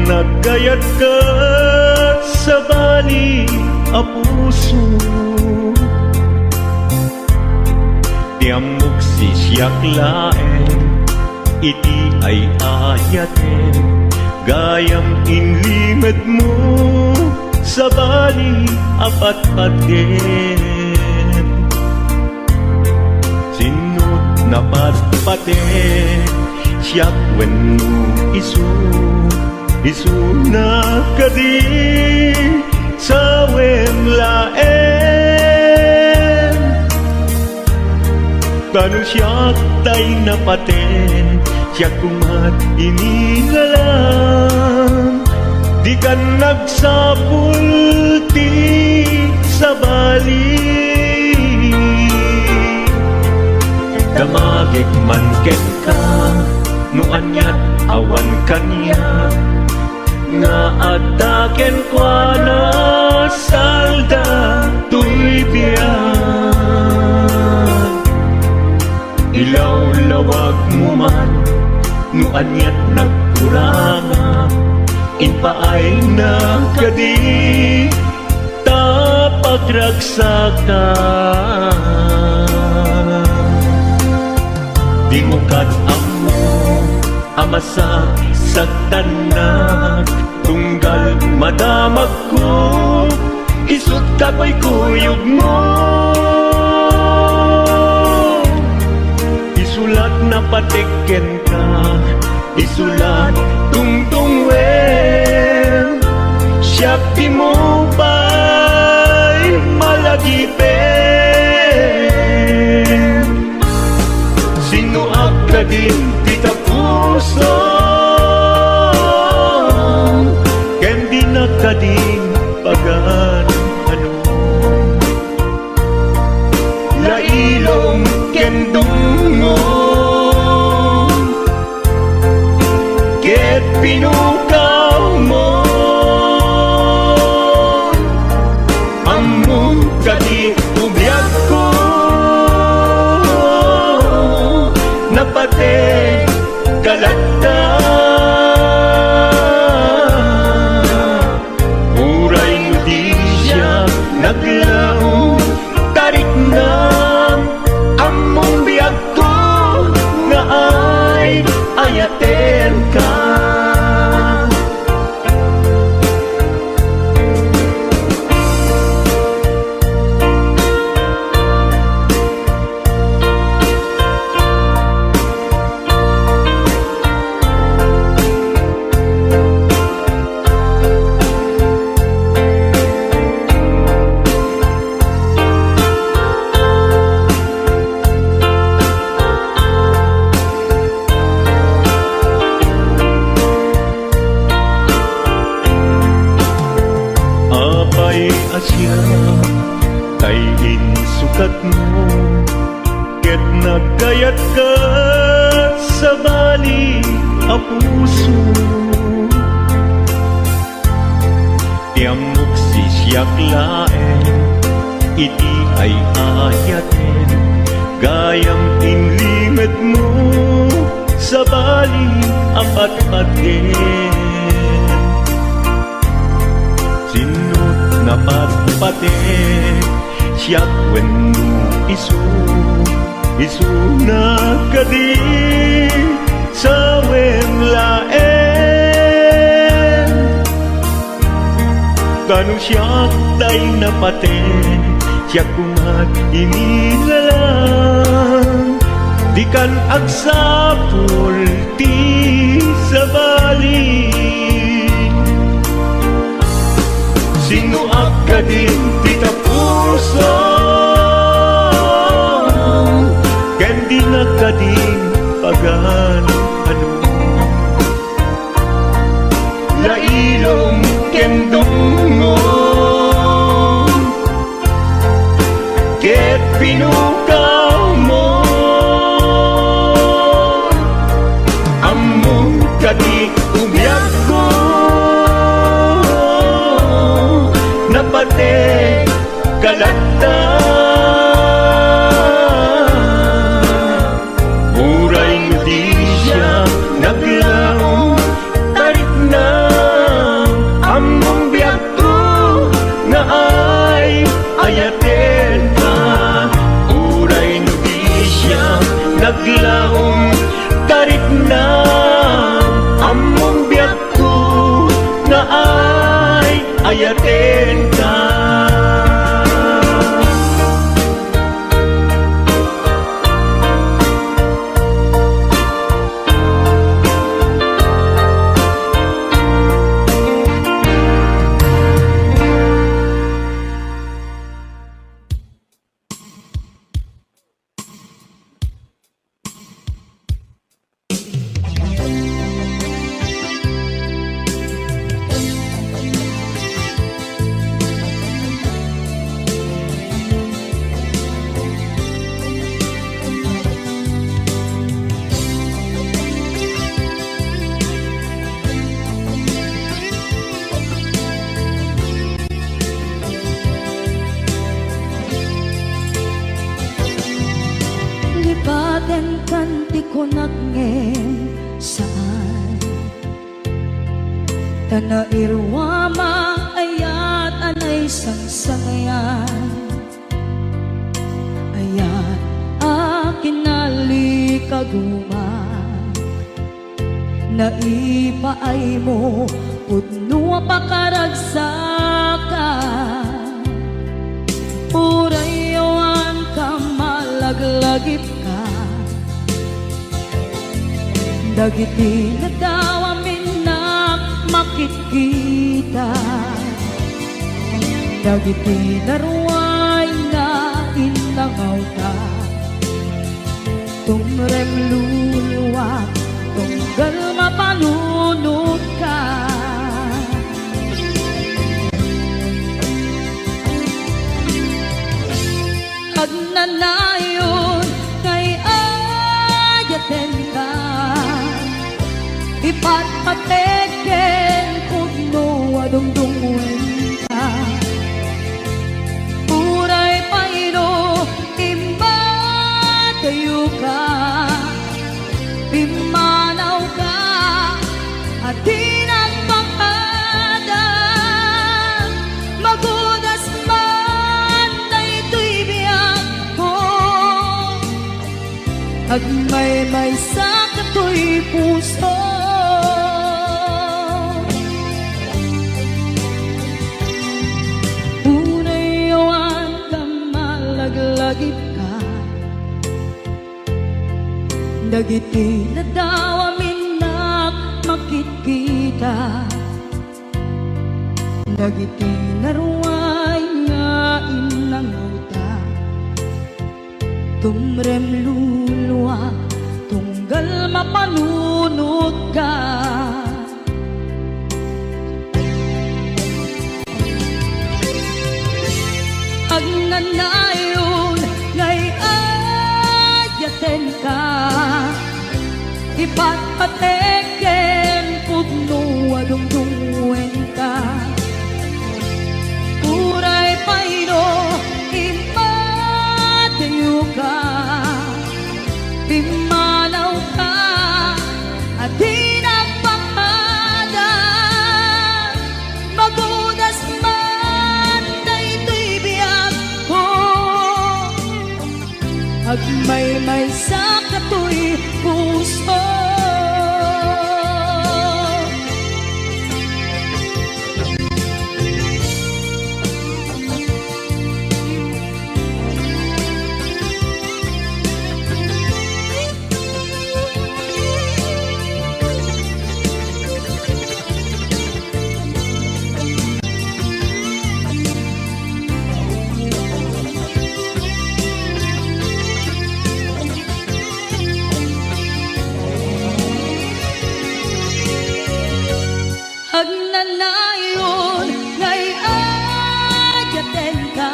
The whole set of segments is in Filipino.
nagkayat ka sa bali a puso, tiamok si siyak laeng, iti ay ayaten, gayam inlimad mo sa bali apat-paten. Sinut na patpaten, siyak wenno isu na kadi sa wemlaen. Kanu siyak tay napaten, siyak kumat inilalang, di ka nagsapulti sa bali. Damagik man ken ka, no anyat awan kanya, nga ataken kwa na salda tuy biyan. Ilaw-lawag mo man, no anyat nagkuranga, inpaay na kadi tapagragsakan. Di mo kat-amo amasak sa tanak, tunggal madamag ko, isut kako'y kuyog mo. Isulat na patiken ka, isulat tungtungwen, siyak di mo ba'y malagipin. Sino ka din kita puso, ken di na kading pagan ano. Lailong ken dungo, ket pinukaw mo, among kadi ubiyag ko, napate kalagta. Uray mo di siya naglaong, tarik na among biyag ko, nga ay ayaten ka. Asya kay insukat mo, ket nagkayat ka sa bali a puso, tiamok si siyak laeng, iti ay ayaten, gayam inlimad mo sa bali apat-paten. Sinut na patpaten, siyak wenno isu na kadi sa wemlaen. Kanu siyak tay napaten, siyak kumat inilalang, di kan agsapulti sa bali. Sino ka din kita puso, ken di na kading pagan ano. Lailong ken dungo, ket pinukaw mo, among kadi ubiyag ko, napate kalagta. Uray mo di siya naglaong, tarik na bayaten ka. Lipaten kanti ko nagngem saan Tana irwama ayat anay sangsangayan Ayat akin nalikaguma Naipaay mo udno pakaragsakan Urayawan ka malaglagip ka Dagiti na daw amin na makikita Dagiti na ruway na inangaw ka Tumrem luluwa tunggal mapalunod ka Agnanayon kay ayaten ka Ipatpateken pugno adungdungwen ka Uray paino imba tayo ka Pimanaw ka at tinagpakada Magudas man na ito'y biyak ko Agmay-may sa kato'y puso Unayawan ka malaglagip ka Dagiti na daw amin na makikita Dagiti na ruway nga inangauta Tumrem luluwa tunggal mapanunod ka Agnanayon ngay ayaten ka Ipatpateken pugno adungdungwen ka Uray paino imatayo ka Pimanaw ka at tinagpakada Magudas man na ito'y biyak ko Agmay-may sa kato'y puso Agnanayon ngay ayaten ka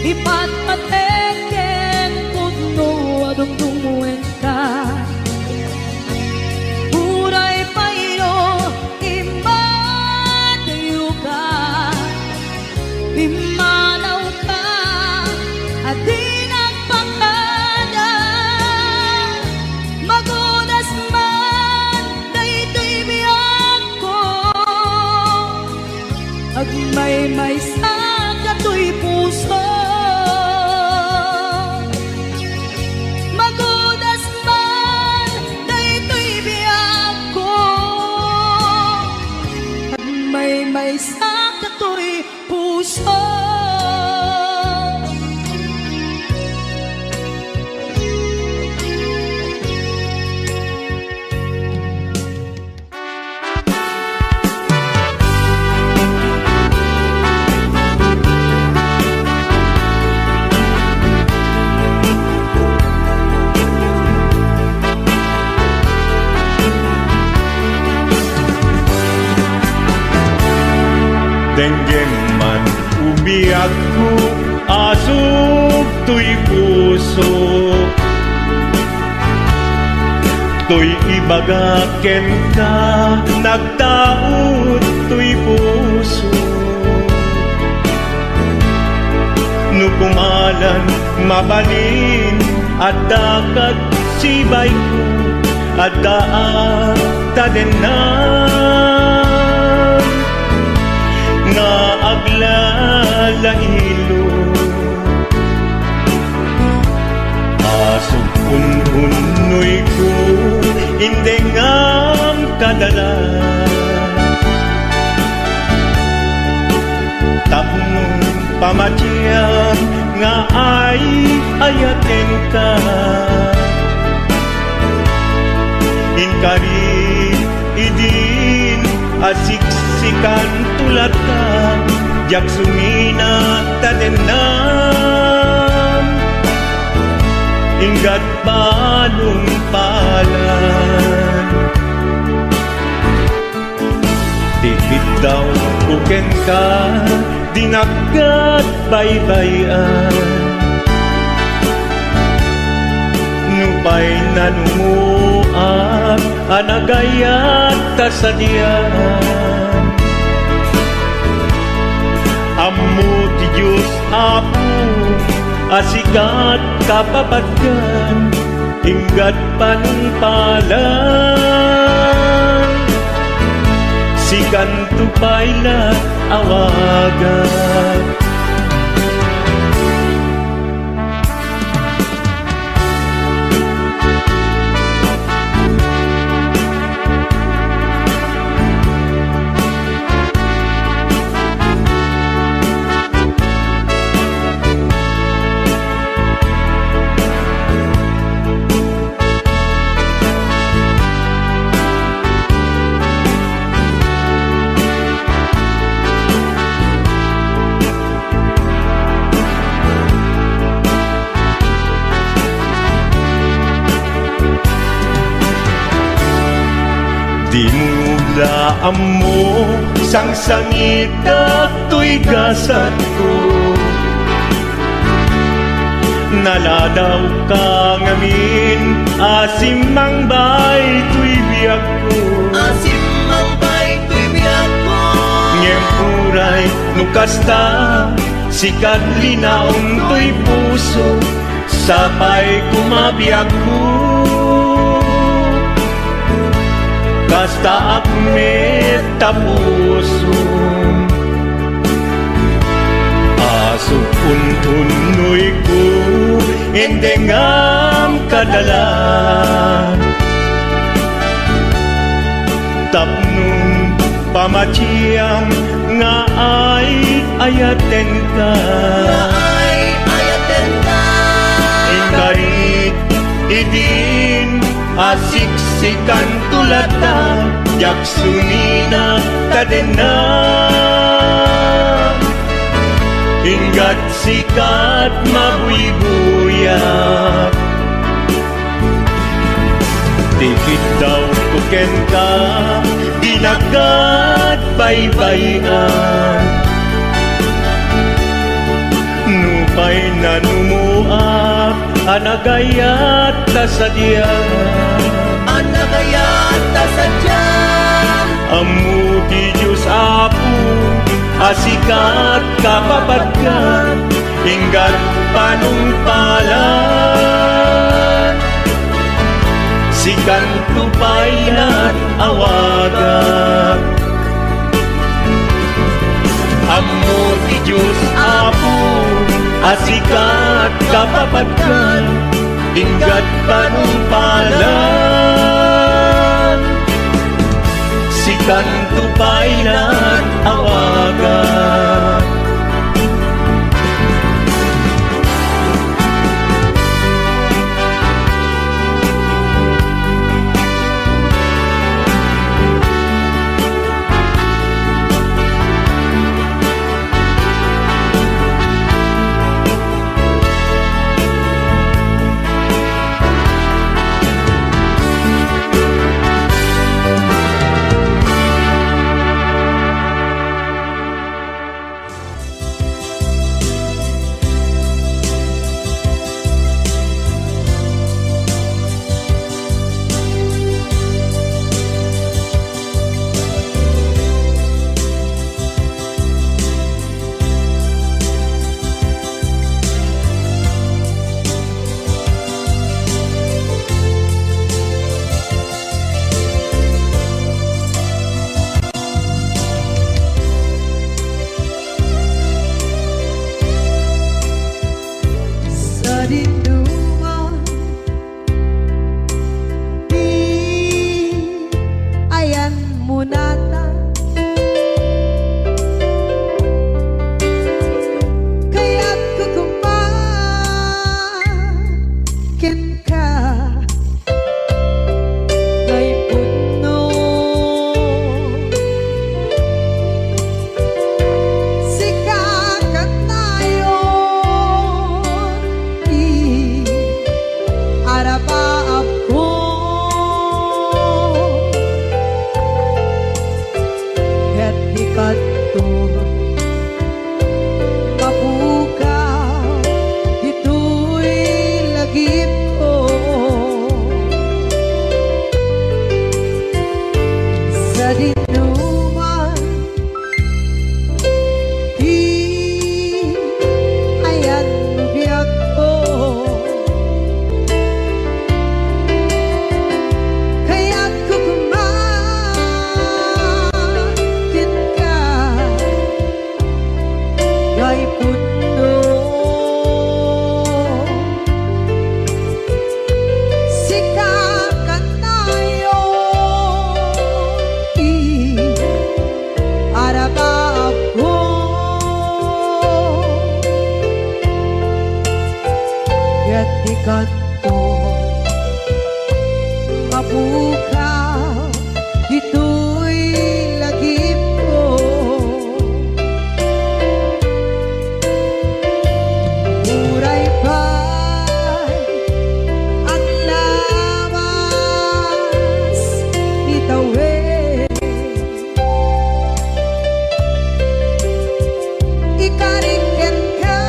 Ipatpateken pugno adungdungwen ka Uray paino imatayo ka Pimanaw ka at tinagpakada Magudas man na ito'y biyak ko Agmay-may sa kato'y puso Magudas man na ito'y biyak ko Agmay-may Denggem man umiyak ko, asog to'y puso. To'y ibagaken ka, nagtaot to'y puso. Nukumalan, mabalin, at dakat sibay ko, at daan tadenan. Nga aglalahilo, asog unhunoy ko, hindi ngam kadala. Tapong pamatyang nga ay ayaten ka. Inkari idin asiksikan tulat ka, jak sumina tadenan. Ingat panumpalan, tipid daw kuken ka, dinagat baybayan. Nupay nanumuak, anagayat tasadyan. Ammo ti Diyos Apo, asikat kapapatkan, ingat panumpalan. Sikan tupayla awagan. Di mulaan mo, sangsangit at to'y gasat ko. Naladaw ka ngamin, asimang bay to'y biyak ko. Asimang bay to'y biyak ko. Ngempuray, nukasta, sikat linaong to'y puso, sapay kumabiyak ko. Kasta akmet tapuso, asok untunoy ko, endengam kadalan. Tapnong pamatyang nga ay ayaten ka. Ay ayaten ka. Ingarit idin asiksikan tulata, jak sumina kadena. Ingat sikat mabuy-buyak, tipid daw kuken ka, dinagat baybayan. Nupay na numuak, anagayat tasadyan. Anagayat tasadyan. Ammo ti Diyos Apo, asikat kapapatkan, ingat panumpalan. Sikan tupaylan awagan. Ammo ti Diyos Apo, asikat kapapatkan, ingat panumpalan. Sikan tupaylan awagan. dinuman di ayan biyak ko kaya't kukumakin ka kay puno sikakan tayo araba ako kaya't di kanto mabukaw dito'y lagip ko muray pa'y ang lawas itawid ikariken ka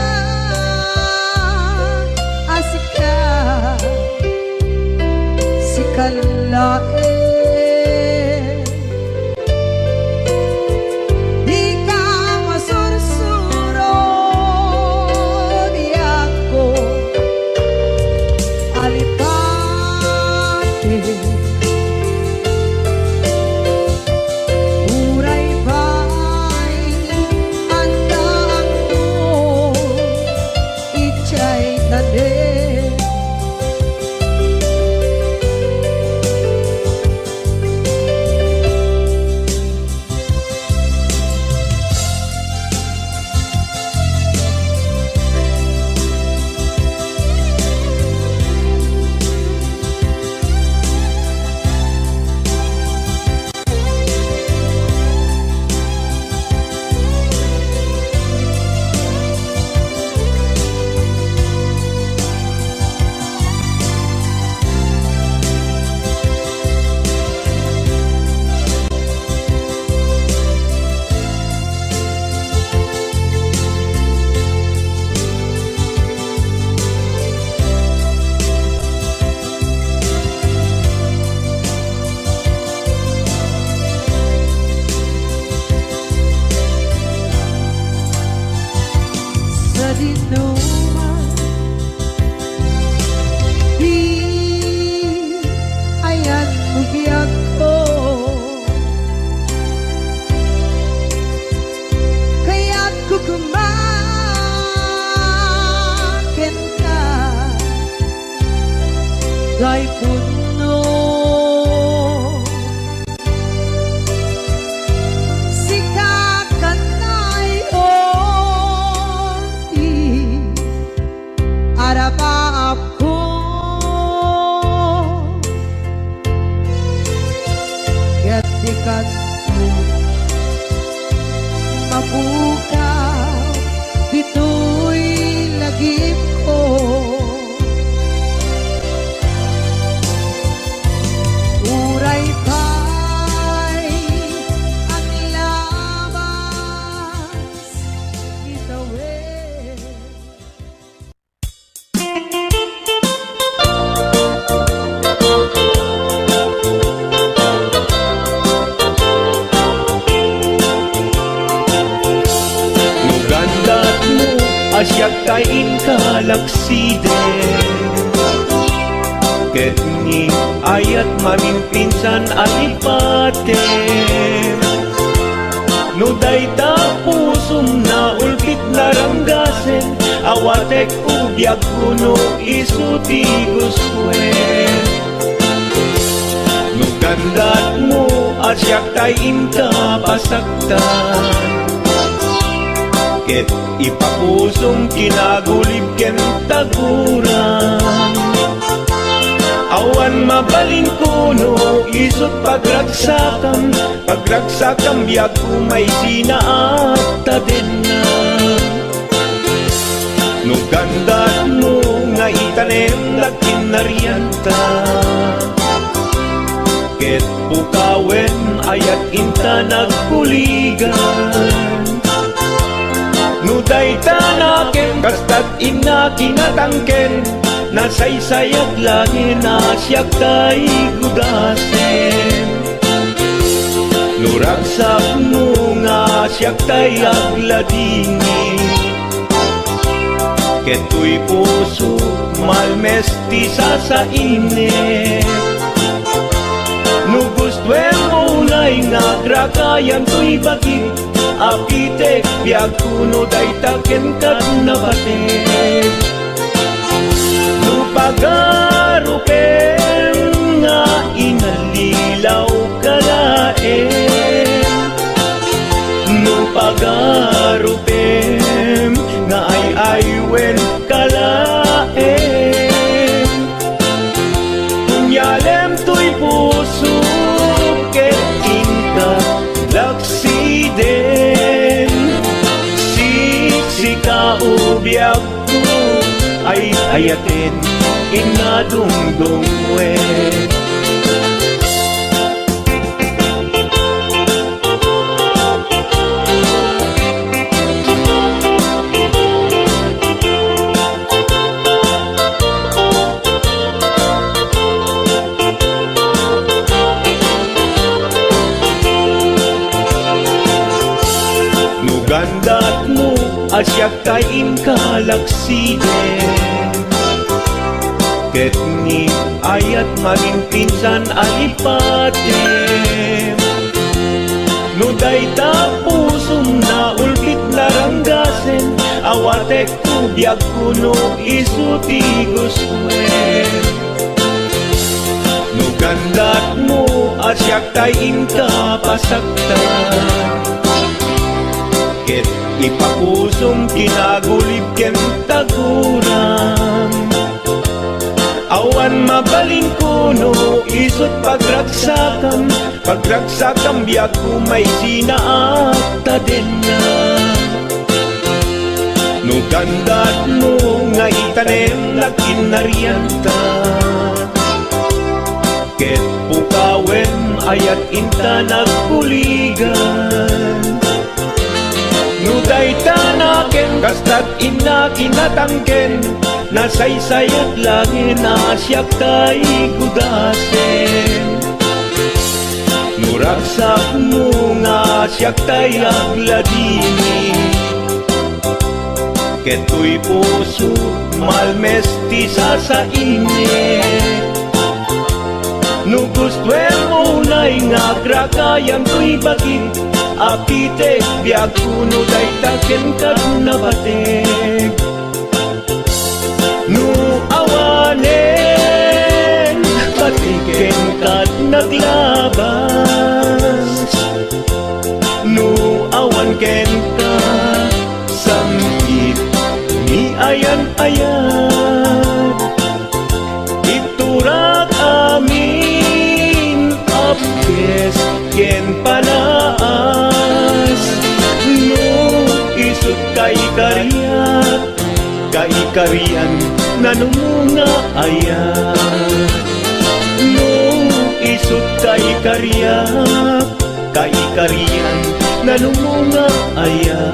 asika sikalae di ka masursuro biyak ko alipate muray pa'y andaan mo ichay tanin sa dinuman di ayan biyak ko kaya't kukumakin ka kay puno sikakan tayo araba ako kaya't di kanto mabukaw dito'y lagip ko muray pa'y ang labas itawid Nugandat mo asyak kain kalaksiden ket ni ayat mamimpinsan alipaten no dayta pusum na ulkit naranggasen awatek ubyak kuno isuti guswen nugandat mo asyak kain kapasaktan ket ipapusong kinagulib ken taguran awan mabalin kuno isut pagragsakan biyak umay sinaat tadenna no gandat mo nga itanem dakin naryanta ket pukawen ayat inta nagkuligan no dayta naken kastat ina kinatangken nasaysayat langin na siya kay gudasen Nuragsak mo nga siyak tayak ladini Keto'y puso malmestisa sa init No gustuem mo unay nga grakayan to'y bagit Apitek biag kuno day taken kat nabatek No pagarupen nga inalilaw kalaen No pagarupen nga ay aywen kalaen Kunyalem to'y puso ket inka laksiden Siksika ubiag ko ay ayaten inadungdungwen Gandat mo asyak kain kalaksiden Ket ni ayat maging pinsan alipatem No dayta pusong na ulpit laranggasen Awatek ko biag kuno isuti gustuen No gandat mo asyak kain kapasaktan Ket ipapusong kinagulib ken taguram Awan mabalin kuno isot pagragsakan Pagragsakan biag kumay sinaakta din na No gandat mo nga itanem na kinarianta Ket pukawen ayat inta nagkuligan No daytanaken kastat ina kinatangken Nasaysayat langin asyak tay gudasen Nuragsak mo nga asyak tay agladini Keto'y puso malmestisa sa init No gustuem mo unay nga grakayan to'y bagit Apitek biag kuno day taken kat nabatek No awanen patiken kat naglabas No awan ken ka samkit ni ayan-ayan Iturak amin apkes ken panaas No isut kay kariyan nanumunga ayan No isut kay kariyan nanumunga ayan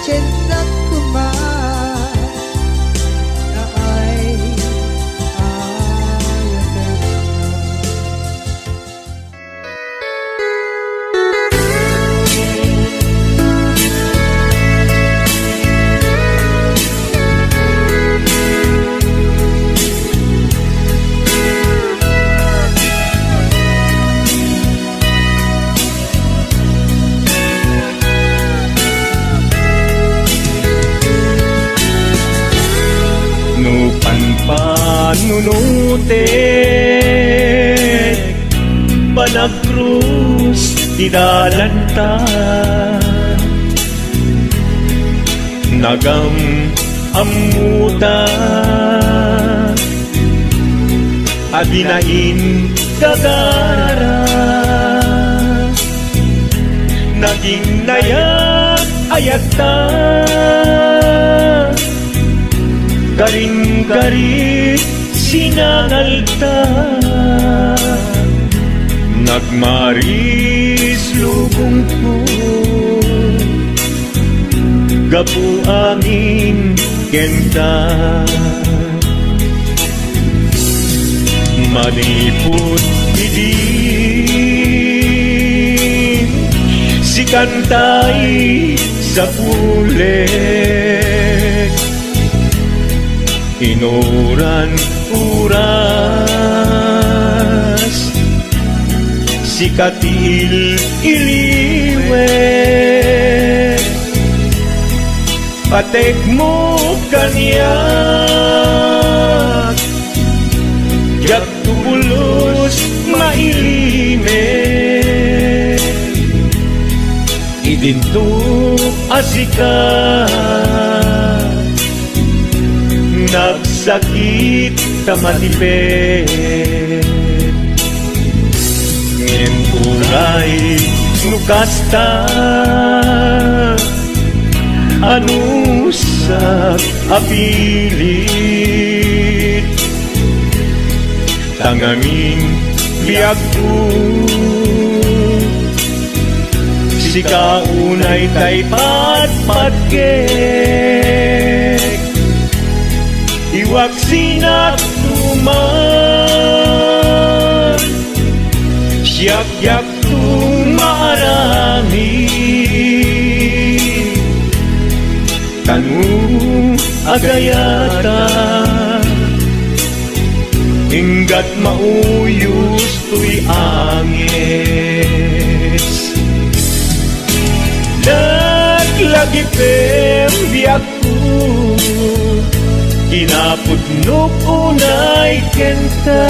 Cinta kumar na ay ayaw. No panpanunute Panagkrus Tidalantan Nagam amuta Adinain gagara Naging nayak ayata Garing-garit sinangalta Nagmaris lubong ko Gapu angin kenta Manipot bidin Si kantay sa pulet Inuran uras Si katil iliwet Patek mo kanyak Jak tubulos mailimit Idinto asikat Nagsakit kamatipet Ngin uray nukasta Anusak apilit Tangamin biag ko Sikaunay tay patpatgek Iwag sinak tuman Siyak-yak tumarami Tanu agayata Hinggat mauyos tuy angis Naglagi biyak ko Kinapudnok unay kenta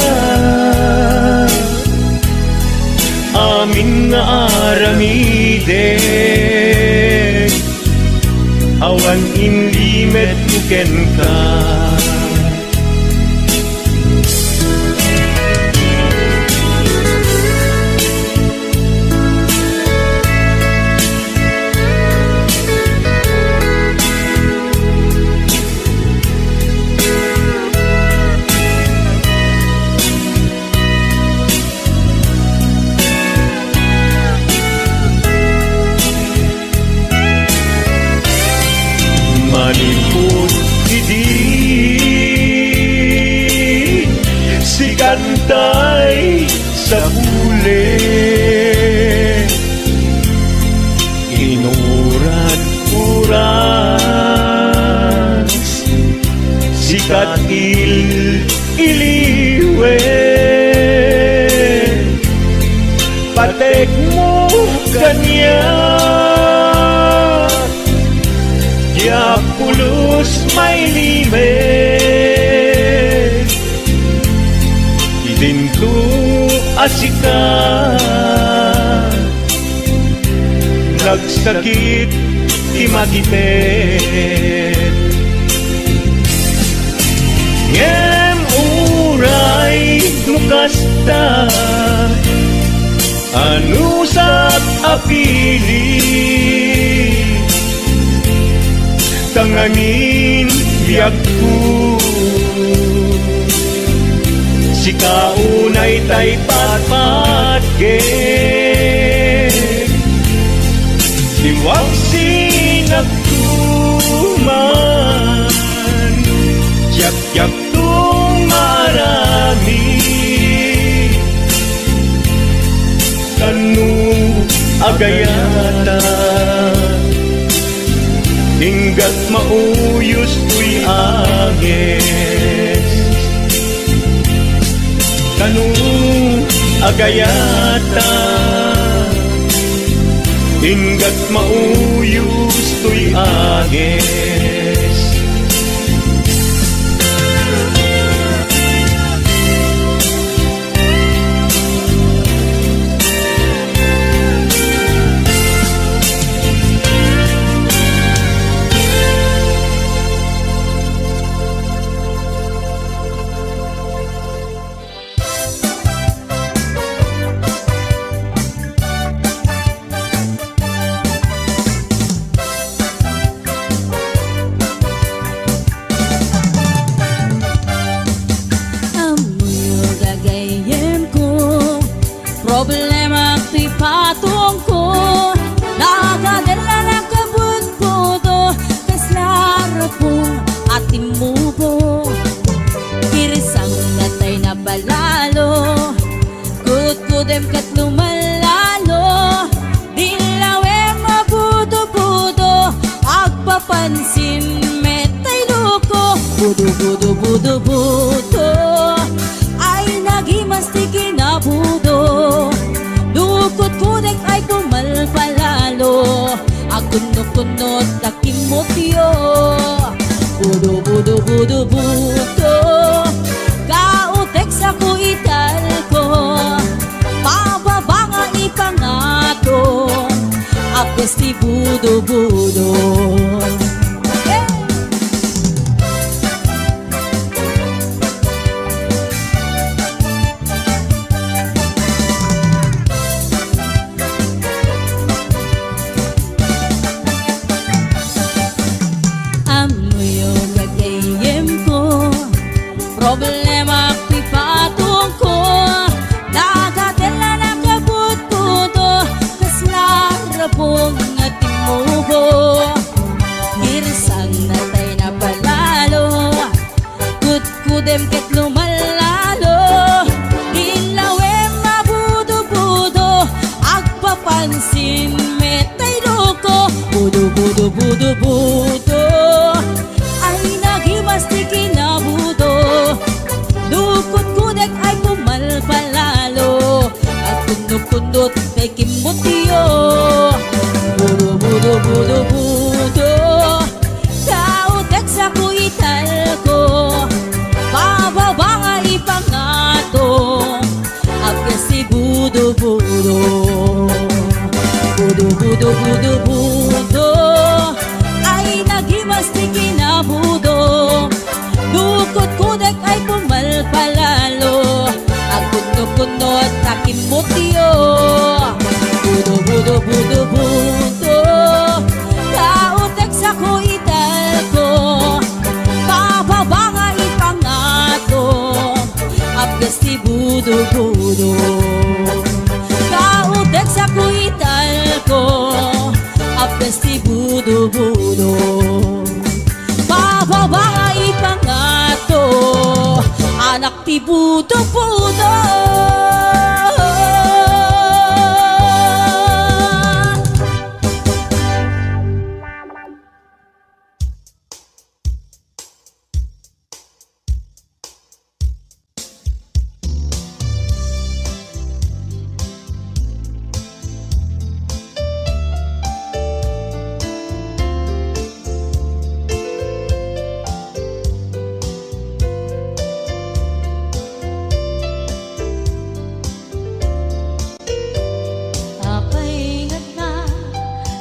Amin nga aramide Awan inlimet kuken ka Manipot hindi Si kantay sa huli Inuran uras Si katil iliwe Patek mo kanya Ya pulos may limit Idinto asika Nagsakit imatipet Ngem uray nukasta Anusap apili Tanganin biag ko Si kaunay tay patpatke Iwag sinag ko agayata hinggat mauyos tuy agis kanu agayata hinggat mauyos tuy agis problema ti patong ko nagadala na kabut ko do kaslara pong ating mubo kirisang natay na balalo kudem kat lumalalo dilawe mabudo-budo agpapansin metay luko budo ay nagimastik na budo dukot kudek ay pumalpalalo akunot-kunot takimotyo budo kautek sa kuital ko pababa nga ipangato apes ti budo problema ti patong ko nagadala na kabut puto kaslara pong ating mubo kirisang natay na palalo kudem ket lumalalo dilawe mabudo-budo agpapansin metay loko budo ay nagimastik na budo dukot kudek ay pumalpalalo at kundot kay kimotyo budo kautek sa kuital ko bababa nga ipangato agkas si budo ay nagimastik na budo dukot kudek ay pumalpalalo ang kunot takin mutyo budo kautek sa kuital ko pababa nga ipangato apgas ti budo kautek sa kuital ko apgas ti budo pababa nga ipangato anak ti budo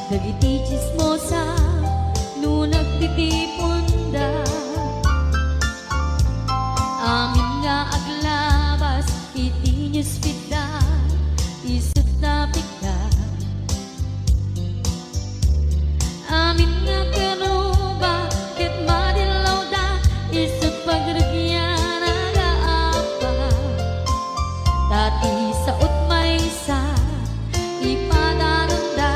dagiti chismosa no nagtitiponda amin nga aglabas iti newsfeed isut na pigda amin nga kanuba ket madilaw da isut pagragyan agaapa dati sa utmay sa ipadananda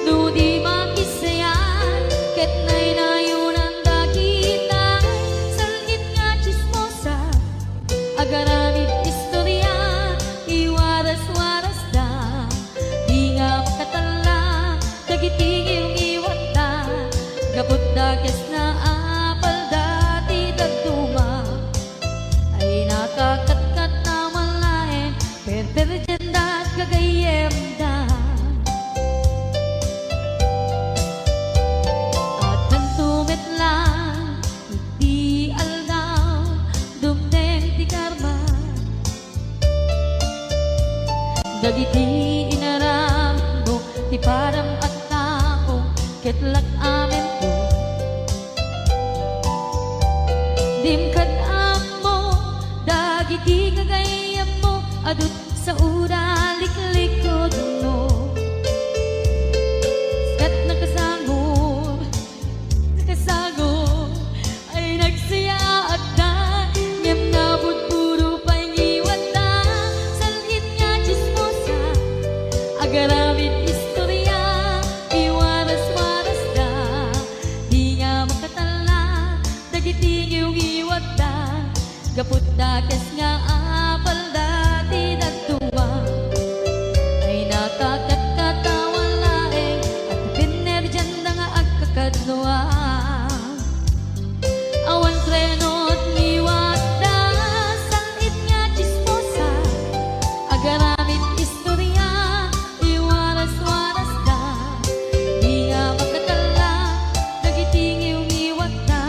no di makisayan ket nay nayunan dakita salit nga chismosa agaramid istorya iwaras-waras da di nga Gapot dagas na apal dati dagduma ay nakakatkat na malain perperjenda kagayem da at nantumit lang hindi aldaw dumdeng ti karma dagiti inaram mo ti param at tao ketlak amin po dimkad mo dagiti kagayam mo adut sa ura liklikod mo kat nakasagod ay nagsaya at da ngem nabot puro paingiwat da salhit nga chismosa agaramit istorya iwaras-waras da di nga makatala dagiti giwat da gapot dagas nga apal dati dagtuwa ay nakakatkatawan laeng at pinerjanda nga agkakadluwa awan trenot liwat da salhit nga chismosa agaramit istorya iwaras-waras da di nga makatala dagiti giwat da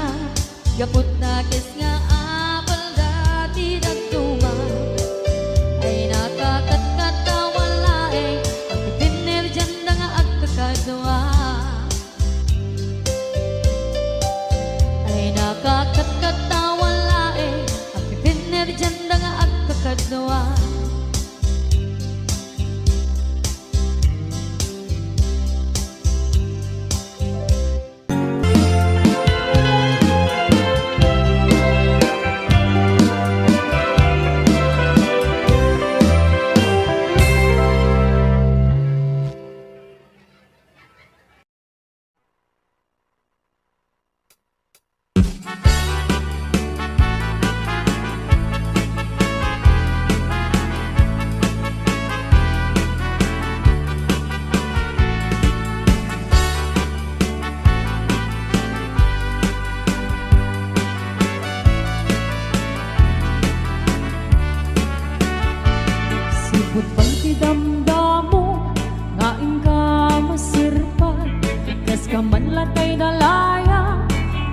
gapot dagas nga apal dati dagtuwa ay nakakatkatawan laeng at pinerjanda nga agkakadluwa ay nakakatkatawan laeng at pinerjanda nga agkakadluwa Sipot pang ti damdamo ngaing ka masirpan kas ka man latay dalaya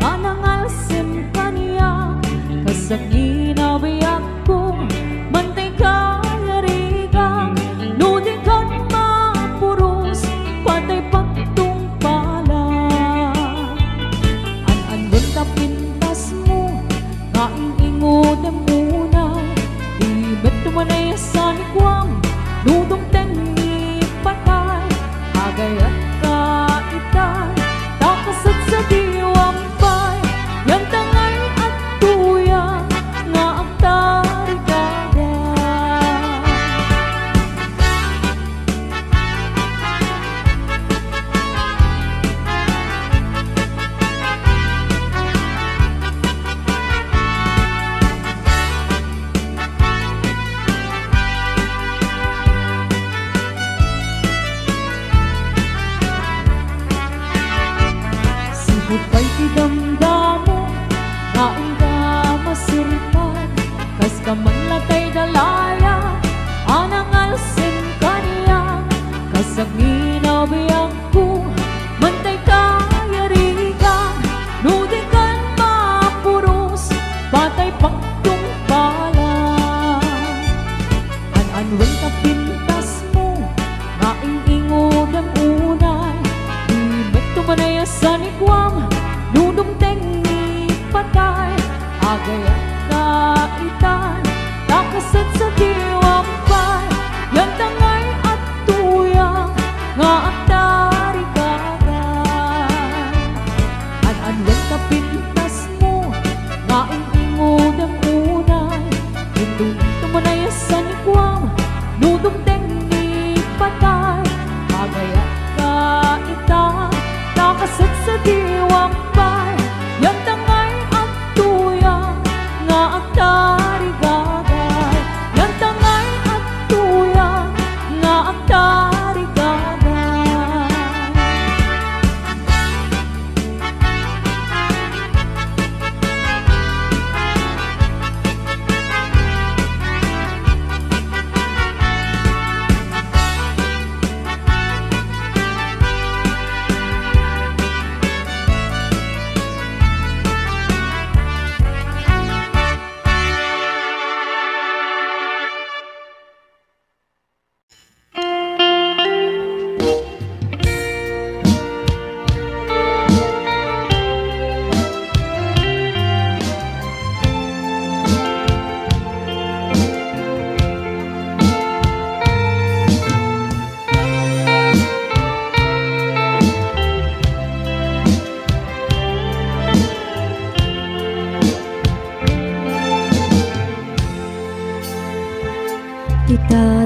anangal sim kaniya kasag inabiyak ko mantay ka yarigang nudi kan mapuros patay pagtung pala an ta pintas mo ngaing ingodem una di beto manay sa nikwam nudong tengi patay agayat ka itan takasat sa diwampay yan tangay at tuya nga agtari kada sipot pa'y ti damdamo ngaing ka masirpan kas ka man latay dalaya anangal sim kaniya kasag inabiyak ko mantay ka yarigang nudi kan mapuros patay pagtung pala an-anwen ka pintas mo ngaing ingodem unay di beto manaya sa nikwam nudong tengi patay agayat ka itan takasat sa diwampay yan tangay at tuya nga agtari kada an-anwen ka pintas mo ngaing ingodem unay hindi tumanaya sa nikwam nudong tengi patay agayat ka itan takasat sa diwampay yan tangay at tuya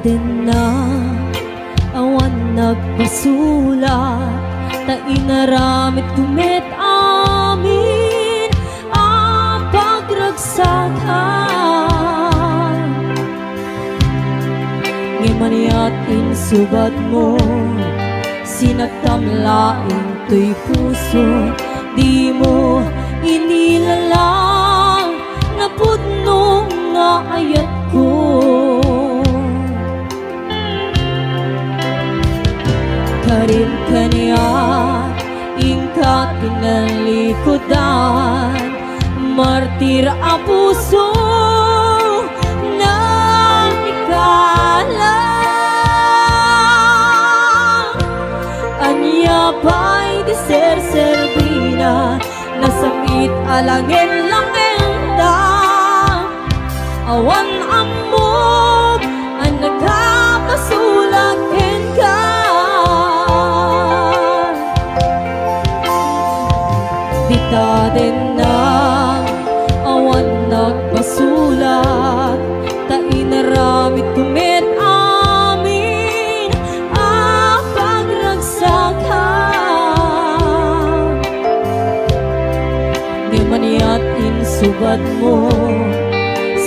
din na awan nagpasulat ta inaramit kumit amin ang pagragsakan ngimaniat insubad mo sinagtamlaing to'y puso di mo inilalang na pudno nga ayat ko karim kaniya ingkat kinalikodan martir a puso na ikalang anya pa'y di ser-servina nasamit alangin lang enda awan amog ang nagkapasulat ka dita din na awan nagpasulat ta inaramit kumit amin ang pagragsakan di maniat insubad mo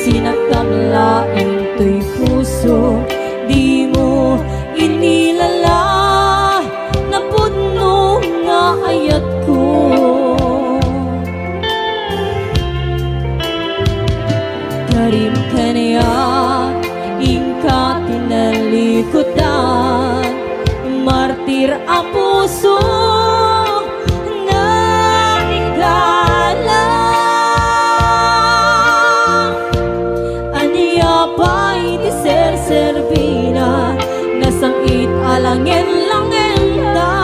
sinagtamlaing to'y puso di mo inilala na pudno nga ayat ko karim kaniya ingkat tinalikodan martir ang puso na ikalang aniya pa'y di ser-servina nasangit alangin lang enda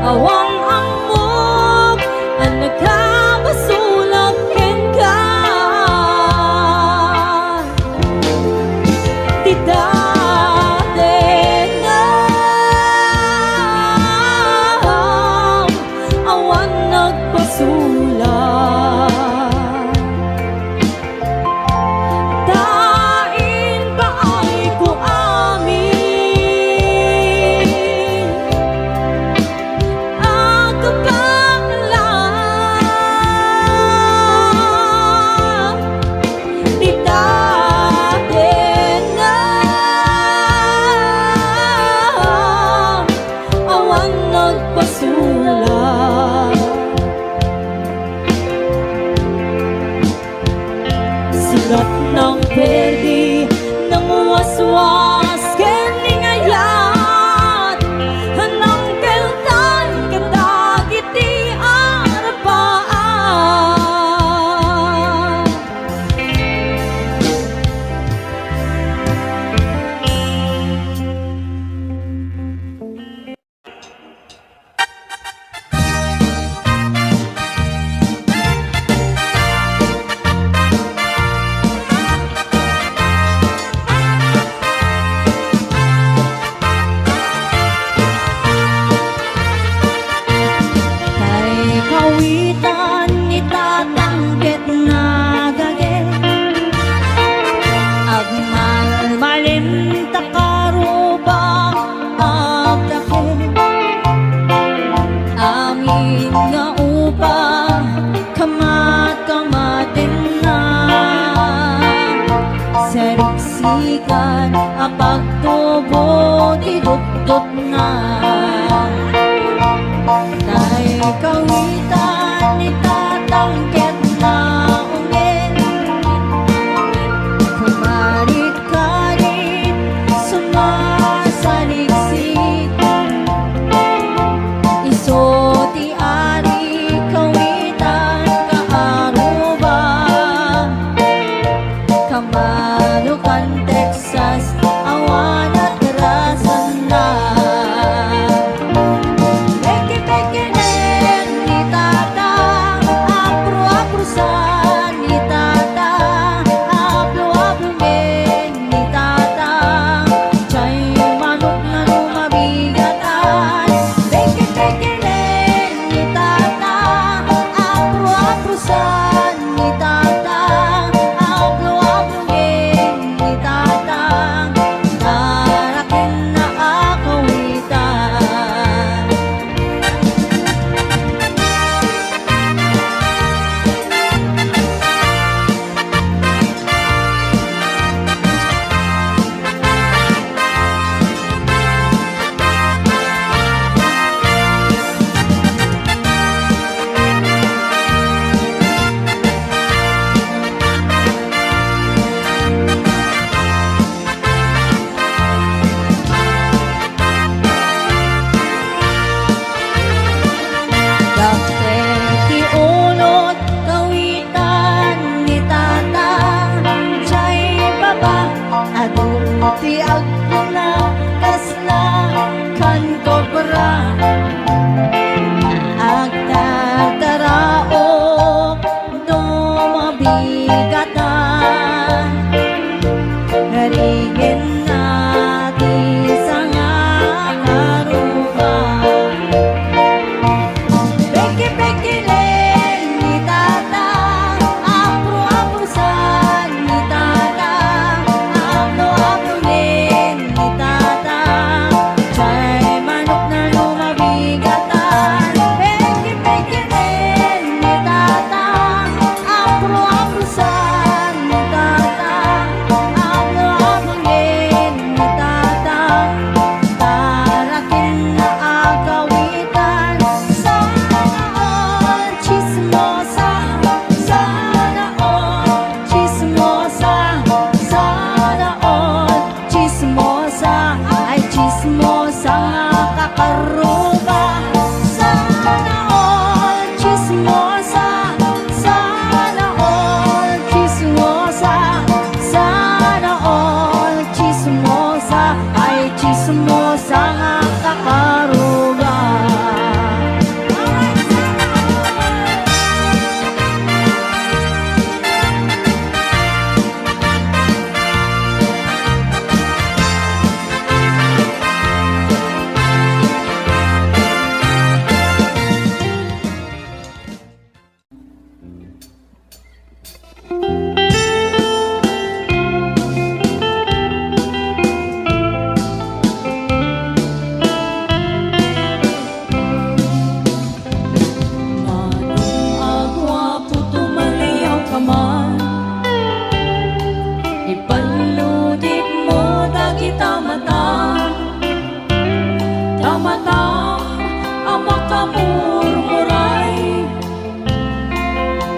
awang amog ang nagkabasulag ka di dati na awan nagpasulat dain ba ay ko amin ang kapanglan di dati na awan nagpasulat sigat ng perdi ng waswas keningayat hanang keltan kadagiti arapaan kay kawitan itatanggit nga gage agmalmalim takaruba agdake amin nga upa kamat-kamatin na seriksikan apagtubo di dukdok na tay kawitan itatangket na ungin kumarit ka rin sumasaliksik iso ti ari kawitan kaaruba kamanukan Texas awan at rasan na Peke-peke nen ni tatang apro-apro ti agpuna kasla kan kobra agtataraok no mabigatan harigin natin sa nga karuba peki-peki len ni tata apro-aprosan ni tata apro-apro len ni tata chay manok na lumabigatan peki-peki len ni tata apro-aprosan ni tata apro-apro len ni tata tarakin na agawitan sana all chismosa sana all chismosa sana all chismosa ay chismosa nga kakaruba sana all chismosa sana all chismosa sana all chismosa ay chismosa nga kakaruba Manong agwapo tumalayaw ka man ipaludit mo dagita mata tamata ang makamurmuray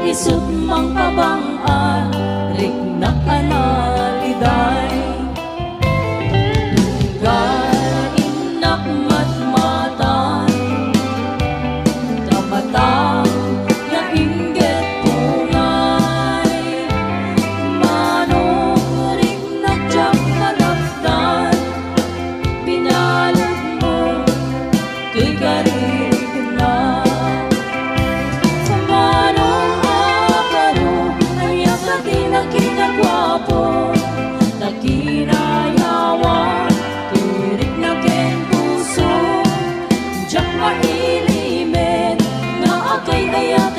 isut mang kabangan rignak analiday Gainak matmatan tamata nga inggit tungay manong rignak tiyang kalapdan binalag mo kay garignan manong aparo ayak na kinagwapo na kinayawan tirik na ken puso Diyak mailimen na akay ayat